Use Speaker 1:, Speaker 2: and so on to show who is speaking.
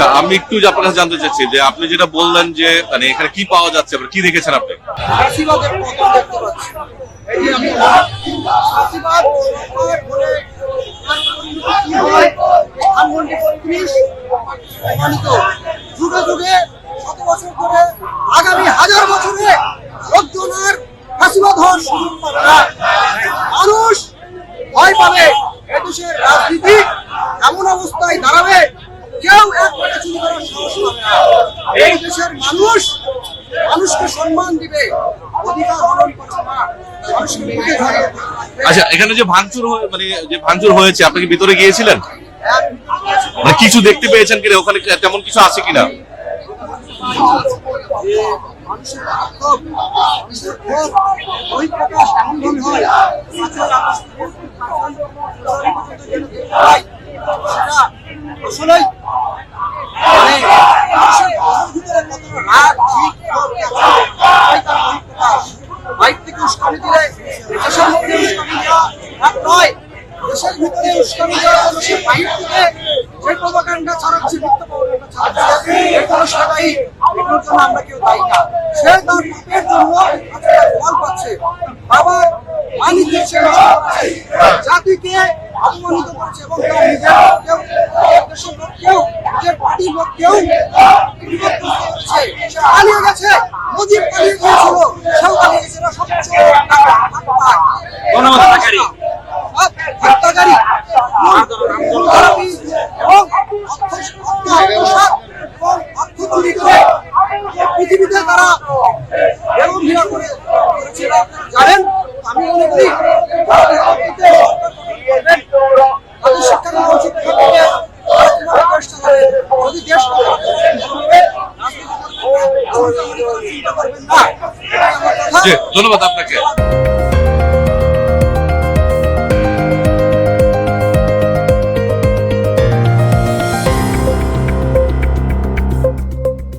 Speaker 1: আচ্ছা, আমি একটু আপনার কাছে জানতে চাচ্ছি যে আপনি যেটা বললেন যে মানে এখানে কি পাওয়া যাচ্ছে, কি দেখেছেন আপনি?
Speaker 2: ফাঁসিবাদের পতন দেখতে পাচ্ছি। এই আমি ফাঁসিবাদ সরকার বলে কি হয় ধানমন্ডি ৩৫ প্রমাণিত যুগে যুগে শত বছর ধরে আগামী হাজার বছরে লোকজনের ফাঁসিবাদ হওয়ার সুযোগ পাবে না। মানুষ ভয় পাবে। এদেশের রাজনীতি এমন অবস্থায় দাঁড়াবে কেউ এক পাশে চুরি করার সাহস পাবে না। এই দেশের মানুষ মানুষকে সম্মান দিবে, অধিকার হরণ করছে না, মানুষকে বুকে ধরে।
Speaker 1: আচ্ছা, এখানে যে ভাঙচুর হয়েছে, আপনি কি ভিতরে গিয়েছিলেন? মানে কিছু দেখতে পেয়েছেন কিনা, ওখানে তেমন কিছু আছে কিনা?
Speaker 2: মানুষের ক্ষোভ, মানুষের ক্ষোভ বহিঃপ্রকাশ এমনভাবে হয় সেটা আসলেই মানে মানুষের ভিতরে কতটা রাগ জিদ ক্ষোভ তার বহিঃপ্রকাশ। বাইক থেকে উস্কানি দিলে দেশের মধ্যে উস্কানি দেওয়া রাগ নয়, দেশের ভিতরে উস্কানি দেওয়ার জন্য সে বাইক থেকে যে প্রোপাগান্ডা ছড়াচ্ছে, মিথ্যা প্রোপাগান্ডা ছড়াচ্ছে, এর কোনো সেটাই এগুলোর জন্য আমরা কেউ দায়ী না। সে তার পাপের জন্য আজকে তার ফল পাচ্ছে। বাবার মানিকে সে নষ্ট করছে, জাতিকে অপমানিত করছে এবং তার নিজের লোককেও, নিজের দেশের লোককেও, নিজের পার্টির লোককেও বিপদগ্রস্ত করছে। সে পালিয়ে গেছে, মুজিব পালিয়ে গিয়েছিল, সেও পালিয়ে গেছিল। সবচেয়ে গণহত্যাকারী হত্যাকারী এবং অর্থ চুরি করে পৃথিবীতে তারা এরকম করেছিল জানেন। আমি মনে করি তাদের শিক্ষা দেওয়া উচিত। যদি দেশ
Speaker 1: ধন্যবাদ আপনাকে।